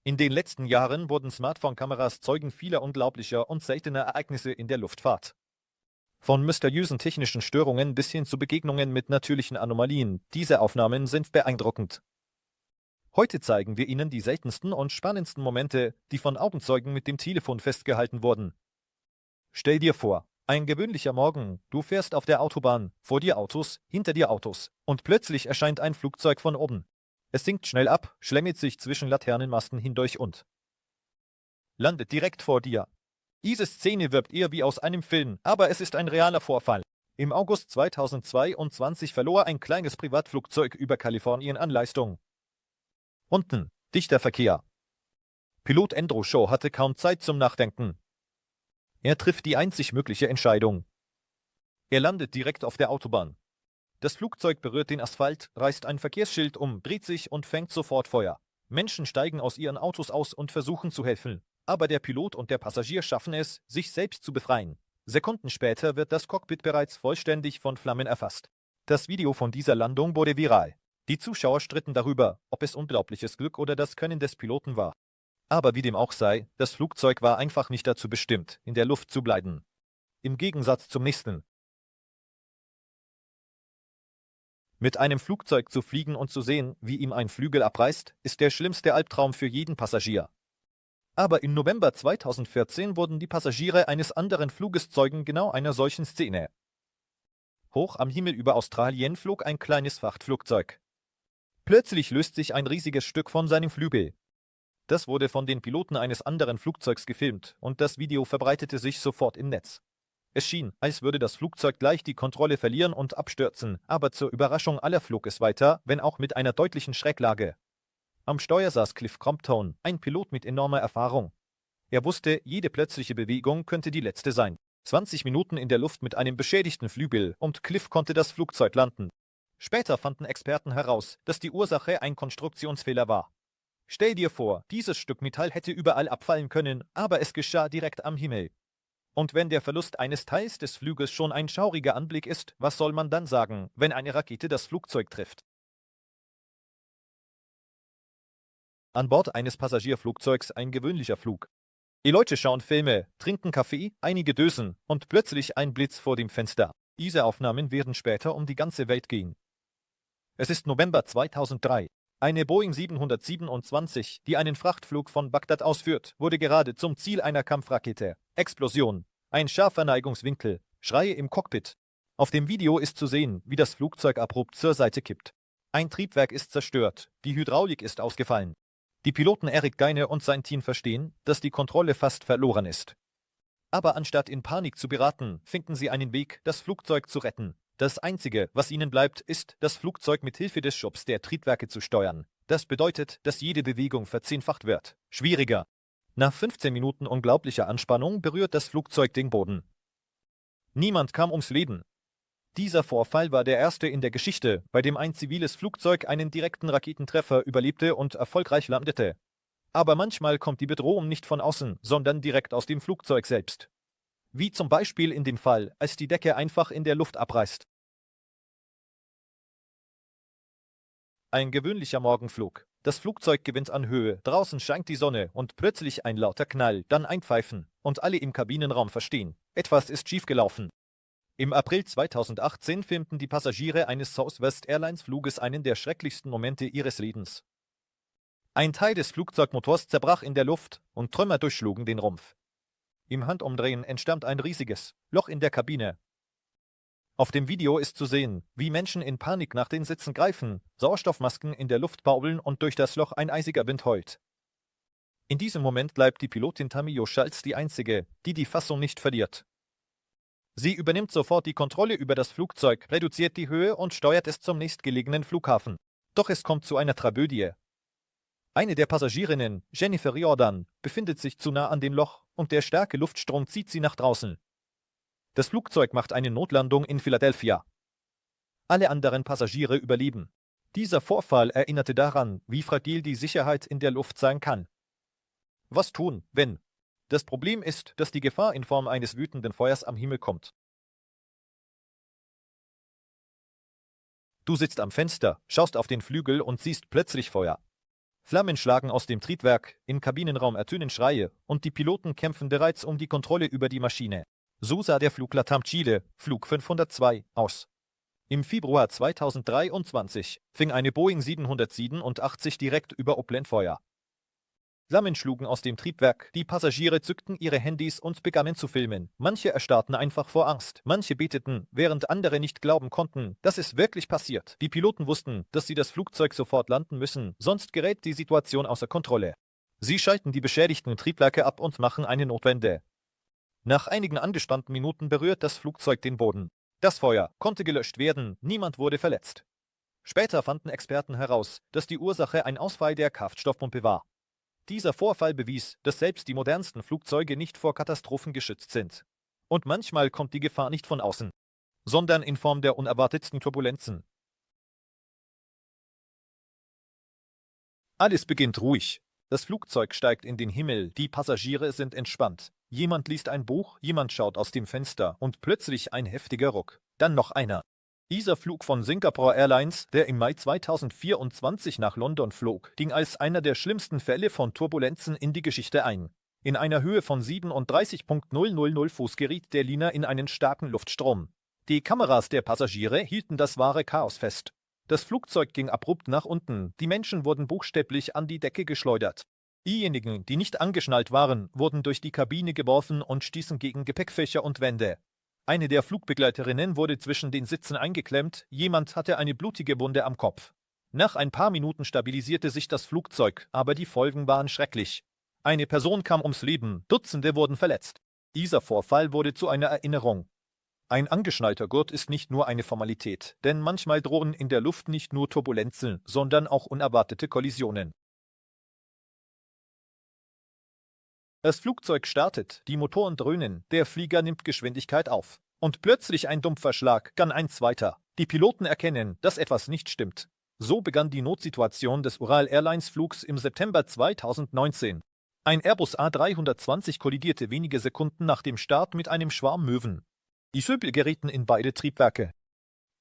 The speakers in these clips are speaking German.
In den letzten Jahren wurden Smartphone-Kameras Zeugen vieler unglaublicher und seltener Ereignisse in der Luftfahrt. Von mysteriösen technischen Störungen bis hin zu Begegnungen mit natürlichen Anomalien, diese Aufnahmen sind beeindruckend. Heute zeigen wir Ihnen die seltensten und spannendsten Momente, die von Augenzeugen mit dem Telefon festgehalten wurden. Stell dir vor, ein gewöhnlicher Morgen, du fährst auf der Autobahn, vor dir Autos, hinter dir Autos, und plötzlich erscheint ein Flugzeug von oben. Es sinkt schnell ab, schlängelt sich zwischen Laternenmasten hindurch und landet direkt vor dir. Diese Szene wirkt eher wie aus einem Film, aber es ist ein realer Vorfall. Im August 2022 verlor ein kleines Privatflugzeug über Kalifornien an Leistung. Unten, dichter Verkehr. Pilot Andrew Shaw hatte kaum Zeit zum Nachdenken. Er trifft die einzig mögliche Entscheidung. Er landet direkt auf der Autobahn. Das Flugzeug berührt den Asphalt, reißt ein Verkehrsschild um, dreht sich und fängt sofort Feuer. Menschen steigen aus ihren Autos aus und versuchen zu helfen. Aber der Pilot und der Passagier schaffen es, sich selbst zu befreien. Sekunden später wird das Cockpit bereits vollständig von Flammen erfasst. Das Video von dieser Landung wurde viral. Die Zuschauer stritten darüber, ob es unglaubliches Glück oder das Können des Piloten war. Aber wie dem auch sei, das Flugzeug war einfach nicht dazu bestimmt, in der Luft zu bleiben. Im Gegensatz zum nächsten. Mit einem Flugzeug zu fliegen und zu sehen, wie ihm ein Flügel abreißt, ist der schlimmste Albtraum für jeden Passagier. Aber im November 2014 wurden die Passagiere eines anderen Fluges Zeugen genau einer solchen Szene. Hoch am Himmel über Australien flog ein kleines Frachtflugzeug. Plötzlich löst sich ein riesiges Stück von seinem Flügel. Das wurde von den Piloten eines anderen Flugzeugs gefilmt und das Video verbreitete sich sofort im Netz. Es schien, als würde das Flugzeug gleich die Kontrolle verlieren und abstürzen, aber zur Überraschung aller flog es weiter, wenn auch mit einer deutlichen Schräglage. Am Steuer saß Cliff Compton, ein Pilot mit enormer Erfahrung. Er wusste, jede plötzliche Bewegung könnte die letzte sein. 20 Minuten in der Luft mit einem beschädigten Flügel und Cliff konnte das Flugzeug landen. Später fanden Experten heraus, dass die Ursache ein Konstruktionsfehler war. Stell dir vor, dieses Stück Metall hätte überall abfallen können, aber es geschah direkt am Himmel. Und wenn der Verlust eines Teils des Flügels schon ein schauriger Anblick ist, was soll man dann sagen, wenn eine Rakete das Flugzeug trifft? An Bord eines Passagierflugzeugs ein gewöhnlicher Flug. Die Leute schauen Filme, trinken Kaffee, einige dösen und plötzlich ein Blitz vor dem Fenster. Diese Aufnahmen werden später um die ganze Welt gehen. Es ist November 2003. Eine Boeing 727, die einen Frachtflug von Bagdad ausführt, wurde gerade zum Ziel einer Kampfrakete. Explosion, ein scharfer Neigungswinkel, Schreie im Cockpit. Auf dem Video ist zu sehen, wie das Flugzeug abrupt zur Seite kippt. Ein Triebwerk ist zerstört, die Hydraulik ist ausgefallen. Die Piloten Eric Geine und sein Team verstehen, dass die Kontrolle fast verloren ist. Aber anstatt in Panik zu geraten, finden sie einen Weg, das Flugzeug zu retten. Das Einzige, was ihnen bleibt, ist, das Flugzeug mit Hilfe des Schubs der Triebwerke zu steuern. Das bedeutet, dass jede Bewegung verzehnfacht wird. Schwieriger. Nach 15 Minuten unglaublicher Anspannung berührt das Flugzeug den Boden. Niemand kam ums Leben. Dieser Vorfall war der erste in der Geschichte, bei dem ein ziviles Flugzeug einen direkten Raketentreffer überlebte und erfolgreich landete. Aber manchmal kommt die Bedrohung nicht von außen, sondern direkt aus dem Flugzeug selbst. Wie zum Beispiel in dem Fall, als die Decke einfach in der Luft abreißt. Ein gewöhnlicher Morgenflug. Das Flugzeug gewinnt an Höhe, draußen scheint die Sonne und plötzlich ein lauter Knall, dann ein Pfeifen und alle im Kabinenraum verstehen, etwas ist schiefgelaufen. Im April 2018 filmten die Passagiere eines Southwest Airlines Fluges einen der schrecklichsten Momente ihres Lebens. Ein Teil des Flugzeugmotors zerbrach in der Luft und Trümmer durchschlugen den Rumpf. Im Handumdrehen entstand ein riesiges Loch in der Kabine. Auf dem Video ist zu sehen, wie Menschen in Panik nach den Sitzen greifen, Sauerstoffmasken in der Luft baumeln und durch das Loch ein eisiger Wind heult. In diesem Moment bleibt die Pilotin Tamio Schultz die einzige, die die Fassung nicht verliert. Sie übernimmt sofort die Kontrolle über das Flugzeug, reduziert die Höhe und steuert es zum nächstgelegenen Flughafen. Doch es kommt zu einer Tragödie. Eine der Passagierinnen, Jennifer Riordan, befindet sich zu nah an dem Loch und der starke Luftstrom zieht sie nach draußen. Das Flugzeug macht eine Notlandung in Philadelphia. Alle anderen Passagiere überleben. Dieser Vorfall erinnerte daran, wie fragil die Sicherheit in der Luft sein kann. Was tun, wenn? Das Problem ist, dass die Gefahr in Form eines wütenden Feuers am Himmel kommt. Du sitzt am Fenster, schaust auf den Flügel und siehst plötzlich Feuer. Flammen schlagen aus dem Triebwerk, im Kabinenraum ertönen Schreie und die Piloten kämpfen bereits um die Kontrolle über die Maschine. So sah der Flug LATAM Chile, Flug 502, aus. Im Februar 2023 fing eine Boeing 787 direkt über Oakland Feuer. Flammen schlugen aus dem Triebwerk, die Passagiere zückten ihre Handys und begannen zu filmen. Manche erstarrten einfach vor Angst, manche beteten, während andere nicht glauben konnten, dass es wirklich passiert. Die Piloten wussten, dass sie das Flugzeug sofort landen müssen, sonst gerät die Situation außer Kontrolle. Sie schalten die beschädigten Triebwerke ab und machen eine Notwende. Nach einigen angespannten Minuten berührt das Flugzeug den Boden. Das Feuer konnte gelöscht werden, niemand wurde verletzt. Später fanden Experten heraus, dass die Ursache ein Ausfall der Kraftstoffpumpe war. Dieser Vorfall bewies, dass selbst die modernsten Flugzeuge nicht vor Katastrophen geschützt sind. Und manchmal kommt die Gefahr nicht von außen, sondern in Form der unerwartetsten Turbulenzen. Alles beginnt ruhig. Das Flugzeug steigt in den Himmel, die Passagiere sind entspannt. Jemand liest ein Buch, jemand schaut aus dem Fenster und plötzlich ein heftiger Ruck. Dann noch einer. Dieser Flug von Singapore Airlines, der im Mai 2024 nach London flog, ging als einer der schlimmsten Fälle von Turbulenzen in die Geschichte ein. In einer Höhe von 37,000 Fuß geriet der Liner in einen starken Luftstrom. Die Kameras der Passagiere hielten das wahre Chaos fest. Das Flugzeug ging abrupt nach unten, die Menschen wurden buchstäblich an die Decke geschleudert. Diejenigen, die nicht angeschnallt waren, wurden durch die Kabine geworfen und stießen gegen Gepäckfächer und Wände. Eine der Flugbegleiterinnen wurde zwischen den Sitzen eingeklemmt, jemand hatte eine blutige Wunde am Kopf. Nach ein paar Minuten stabilisierte sich das Flugzeug, aber die Folgen waren schrecklich. Eine Person kam ums Leben, Dutzende wurden verletzt. Dieser Vorfall wurde zu einer Erinnerung. Ein angeschnallter Gurt ist nicht nur eine Formalität, denn manchmal drohen in der Luft nicht nur Turbulenzen, sondern auch unerwartete Kollisionen. Das Flugzeug startet, die Motoren dröhnen, der Flieger nimmt Geschwindigkeit auf. Und plötzlich ein dumpfer Schlag, dann ein zweiter. Die Piloten erkennen, dass etwas nicht stimmt. So begann die Notsituation des Ural Airlines Flugs im September 2019. Ein Airbus A320 kollidierte wenige Sekunden nach dem Start mit einem Schwarm Möwen. Die Vögel gerieten in beide Triebwerke.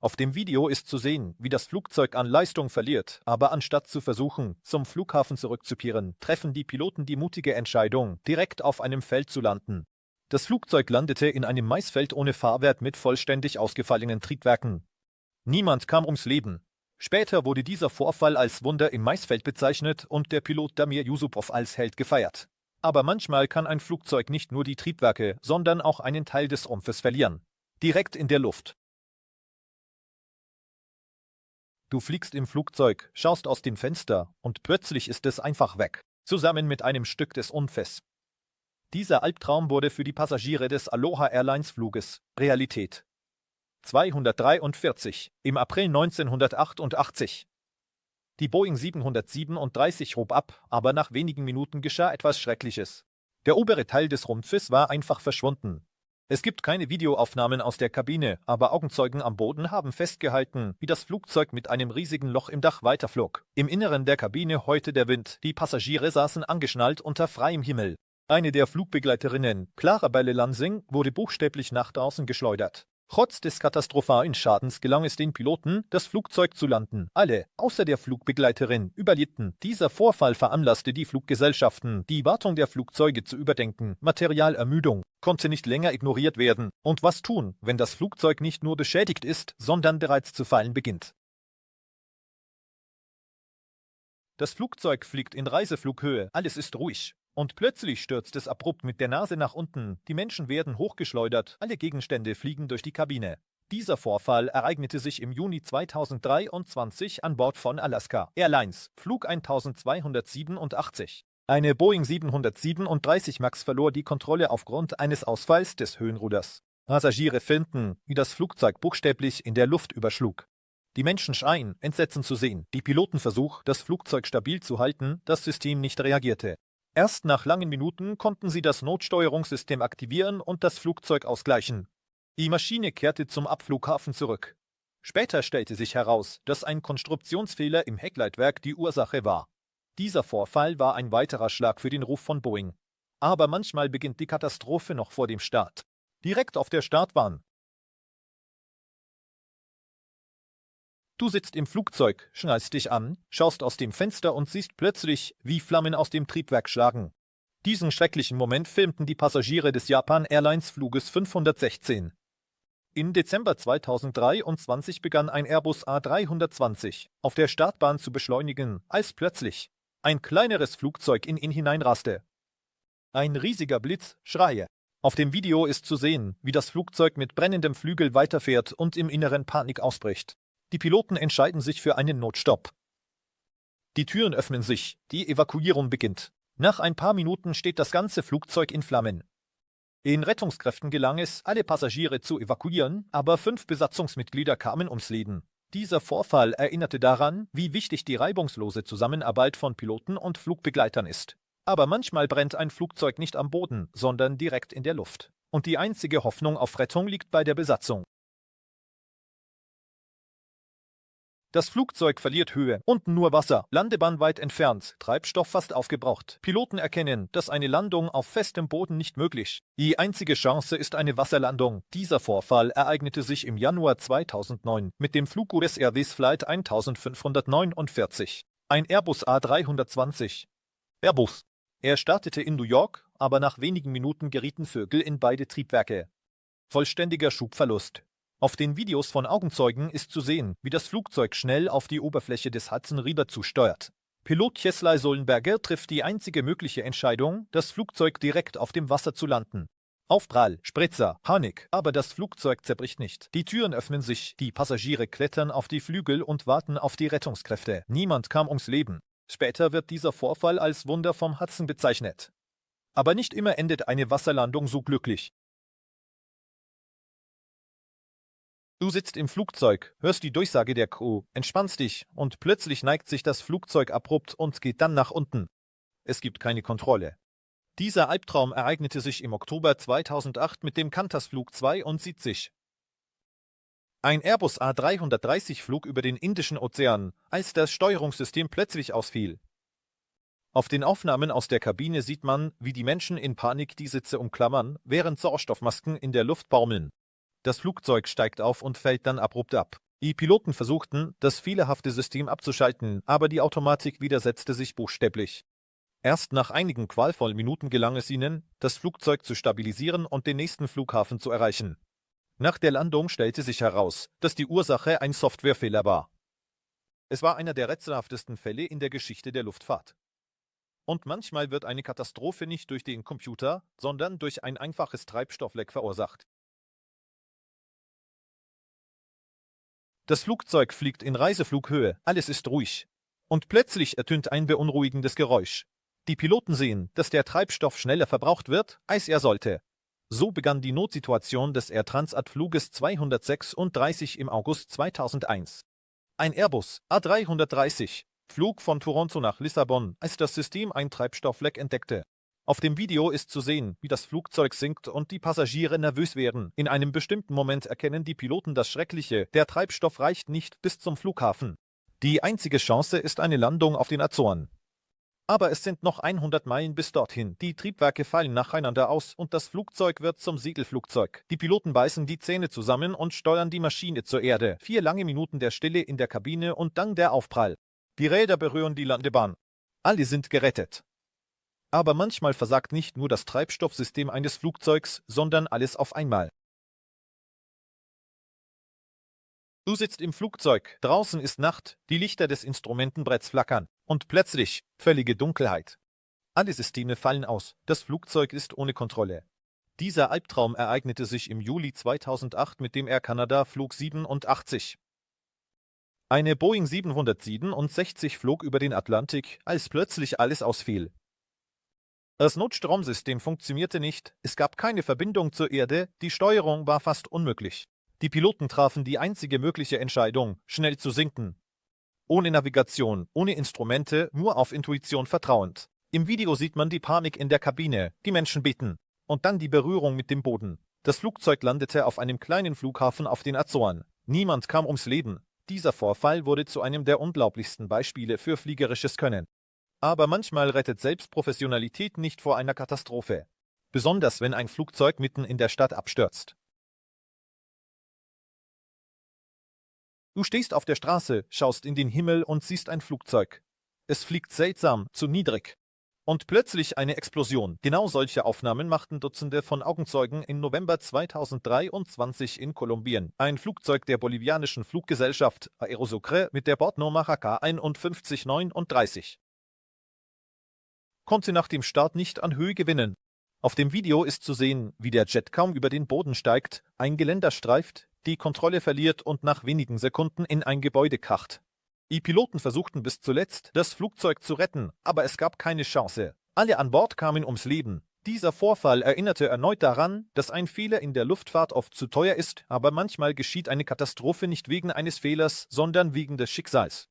Auf dem Video ist zu sehen, wie das Flugzeug an Leistung verliert, aber anstatt zu versuchen, zum Flughafen zurückzukehren, treffen die Piloten die mutige Entscheidung, direkt auf einem Feld zu landen. Das Flugzeug landete in einem Maisfeld ohne Fahrwerk mit vollständig ausgefallenen Triebwerken. Niemand kam ums Leben. Später wurde dieser Vorfall als Wunder im Maisfeld bezeichnet und der Pilot Damir Yusupov als Held gefeiert. Aber manchmal kann ein Flugzeug nicht nur die Triebwerke, sondern auch einen Teil des Rumpfes verlieren. Direkt in der Luft. Du fliegst im Flugzeug, schaust aus dem Fenster und plötzlich ist es einfach weg, zusammen mit einem Stück des Rumpfes. Dieser Albtraum wurde für die Passagiere des Aloha Airlines Fluges Realität. 243 im April 1988. Die Boeing 737 hob ab, aber nach wenigen Minuten geschah etwas Schreckliches. Der obere Teil des Rumpfes war einfach verschwunden. Es gibt keine Videoaufnahmen aus der Kabine, aber Augenzeugen am Boden haben festgehalten, wie das Flugzeug mit einem riesigen Loch im Dach weiterflog. Im Inneren der Kabine heulte der Wind, die Passagiere saßen angeschnallt unter freiem Himmel. Eine der Flugbegleiterinnen, Clara Belle-Lansing, wurde buchstäblich nach draußen geschleudert. Trotz des katastrophalen Schadens gelang es den Piloten, das Flugzeug zu landen. Alle, außer der Flugbegleiterin, überlebten. Dieser Vorfall veranlasste die Fluggesellschaften, die Wartung der Flugzeuge zu überdenken. Materialermüdung konnte nicht länger ignoriert werden. Und was tun, wenn das Flugzeug nicht nur beschädigt ist, sondern bereits zu fallen beginnt? Das Flugzeug fliegt in Reiseflughöhe, alles ist ruhig. Und plötzlich stürzt es abrupt mit der Nase nach unten, die Menschen werden hochgeschleudert, alle Gegenstände fliegen durch die Kabine. Dieser Vorfall ereignete sich im Juni 2023 an Bord von Alaska Airlines, Flug 1287. Eine Boeing 737 MAX verlor die Kontrolle aufgrund eines Ausfalls des Höhenruders. Passagiere filmten, wie das Flugzeug buchstäblich in der Luft überschlug. Die Menschen schreien, Entsetzen zu sehen. Die Pilotenversuch, das Flugzeug stabil zu halten, das System nicht reagierte. Erst nach langen Minuten konnten sie das Notsteuerungssystem aktivieren und das Flugzeug ausgleichen. Die Maschine kehrte zum Abflughafen zurück. Später stellte sich heraus, dass ein Konstruktionsfehler im Heckleitwerk die Ursache war. Dieser Vorfall war ein weiterer Schlag für den Ruf von Boeing. Aber manchmal beginnt die Katastrophe noch vor dem Start. Direkt auf der Startbahn. Du sitzt im Flugzeug, schnallst dich an, schaust aus dem Fenster und siehst plötzlich, wie Flammen aus dem Triebwerk schlagen. Diesen schrecklichen Moment filmten die Passagiere des Japan Airlines Fluges 516. Im Dezember 2023 begann ein Airbus A320 auf der Startbahn zu beschleunigen, als plötzlich ein kleineres Flugzeug in ihn hineinraste. Ein riesiger Blitz, Schreie. Auf dem Video ist zu sehen, wie das Flugzeug mit brennendem Flügel weiterfährt und im Inneren Panik ausbricht. Die Piloten entscheiden sich für einen Notstopp. Die Türen öffnen sich, die Evakuierung beginnt. Nach ein paar Minuten steht das ganze Flugzeug in Flammen. Den Rettungskräften gelang es, alle Passagiere zu evakuieren, aber 5 Besatzungsmitglieder kamen ums Leben. Dieser Vorfall erinnerte daran, wie wichtig die reibungslose Zusammenarbeit von Piloten und Flugbegleitern ist. Aber manchmal brennt ein Flugzeug nicht am Boden, sondern direkt in der Luft. Und die einzige Hoffnung auf Rettung liegt bei der Besatzung. Das Flugzeug verliert Höhe, unten nur Wasser, Landebahn weit entfernt, Treibstoff fast aufgebraucht. Piloten erkennen, dass eine Landung auf festem Boden nicht möglich. Die einzige Chance ist eine Wasserlandung. Dieser Vorfall ereignete sich im Januar 2009 mit dem Flug US Airways Flight 1549. Ein Airbus A320. Airbus. Er startete in New York, aber nach wenigen Minuten gerieten Vögel in beide Triebwerke. Vollständiger Schubverlust. Auf den Videos von Augenzeugen ist zu sehen, wie das Flugzeug schnell auf die Oberfläche des Hudson River zusteuert. Pilot Chesley Sullenberger trifft die einzige mögliche Entscheidung, das Flugzeug direkt auf dem Wasser zu landen. Aufprall, Spritzer, Panik, aber das Flugzeug zerbricht nicht. Die Türen öffnen sich, die Passagiere klettern auf die Flügel und warten auf die Rettungskräfte. Niemand kam ums Leben. Später wird dieser Vorfall als Wunder vom Hudson bezeichnet. Aber nicht immer endet eine Wasserlandung so glücklich. Du sitzt im Flugzeug, hörst die Durchsage der Crew, entspannst dich und plötzlich neigt sich das Flugzeug abrupt und geht dann nach unten. Es gibt keine Kontrolle. Dieser Albtraum ereignete sich im Oktober 2008 mit dem Qantas-Flug 72. Ein Airbus A330 flog über den Indischen Ozean, als das Steuerungssystem plötzlich ausfiel. Auf den Aufnahmen aus der Kabine sieht man, wie die Menschen in Panik die Sitze umklammern, während Sauerstoffmasken in der Luft baumeln. Das Flugzeug steigt auf und fällt dann abrupt ab. Die Piloten versuchten, das fehlerhafte System abzuschalten, aber die Automatik widersetzte sich buchstäblich. Erst nach einigen qualvollen Minuten gelang es ihnen, das Flugzeug zu stabilisieren und den nächsten Flughafen zu erreichen. Nach der Landung stellte sich heraus, dass die Ursache ein Softwarefehler war. Es war einer der rätselhaftesten Fälle in der Geschichte der Luftfahrt. Und manchmal wird eine Katastrophe nicht durch den Computer, sondern durch ein einfaches Treibstoffleck verursacht. Das Flugzeug fliegt in Reiseflughöhe, alles ist ruhig. Und plötzlich ertönt ein beunruhigendes Geräusch. Die Piloten sehen, dass der Treibstoff schneller verbraucht wird, als er sollte. So begann die Notsituation des Air Transat-Fluges 236 im August 2001. Ein Airbus A330 flog von Toronto nach Lissabon, als das System ein Treibstoffleck entdeckte. Auf dem Video ist zu sehen, wie das Flugzeug sinkt und die Passagiere nervös werden. In einem bestimmten Moment erkennen die Piloten das Schreckliche: Der Treibstoff reicht nicht bis zum Flughafen. Die einzige Chance ist eine Landung auf den Azoren. Aber es sind noch 100 Meilen bis dorthin. Die Triebwerke fallen nacheinander aus und das Flugzeug wird zum Segelflugzeug. Die Piloten beißen die Zähne zusammen und steuern die Maschine zur Erde. 4 lange Minuten der Stille in der Kabine und dann der Aufprall. Die Räder berühren die Landebahn. Alle sind gerettet. Aber manchmal versagt nicht nur das Treibstoffsystem eines Flugzeugs, sondern alles auf einmal. Du sitzt im Flugzeug, draußen ist Nacht, die Lichter des Instrumentenbretts flackern und plötzlich völlige Dunkelheit. Alle Systeme fallen aus, das Flugzeug ist ohne Kontrolle. Dieser Albtraum ereignete sich im Juli 2008 mit dem Air Canada Flug 87. Eine Boeing 767 flog über den Atlantik, als plötzlich alles ausfiel. Das Notstromsystem funktionierte nicht, es gab keine Verbindung zur Erde, die Steuerung war fast unmöglich. Die Piloten trafen die einzige mögliche Entscheidung, schnell zu sinken. Ohne Navigation, ohne Instrumente, nur auf Intuition vertrauend. Im Video sieht man die Panik in der Kabine, die Menschen beten. Und dann die Berührung mit dem Boden. Das Flugzeug landete auf einem kleinen Flughafen auf den Azoren. Niemand kam ums Leben. Dieser Vorfall wurde zu einem der unglaublichsten Beispiele für fliegerisches Können. Aber manchmal rettet selbst Professionalität nicht vor einer Katastrophe. Besonders wenn ein Flugzeug mitten in der Stadt abstürzt. Du stehst auf der Straße, schaust in den Himmel und siehst ein Flugzeug. Es fliegt seltsam, zu niedrig. Und plötzlich eine Explosion. Genau solche Aufnahmen machten Dutzende von Augenzeugen im November 2023 in Kolumbien. Ein Flugzeug der bolivianischen Fluggesellschaft Aerosocre mit der Bordnummer HK 5139 konnte nach dem Start nicht an Höhe gewinnen. Auf dem Video ist zu sehen, wie der Jet kaum über den Boden steigt, ein Geländer streift, die Kontrolle verliert und nach wenigen Sekunden in ein Gebäude kracht. Die Piloten versuchten bis zuletzt, das Flugzeug zu retten, aber es gab keine Chance. Alle an Bord kamen ums Leben. Dieser Vorfall erinnerte erneut daran, dass ein Fehler in der Luftfahrt oft zu teuer ist, aber manchmal geschieht eine Katastrophe nicht wegen eines Fehlers, sondern wegen des Schicksals.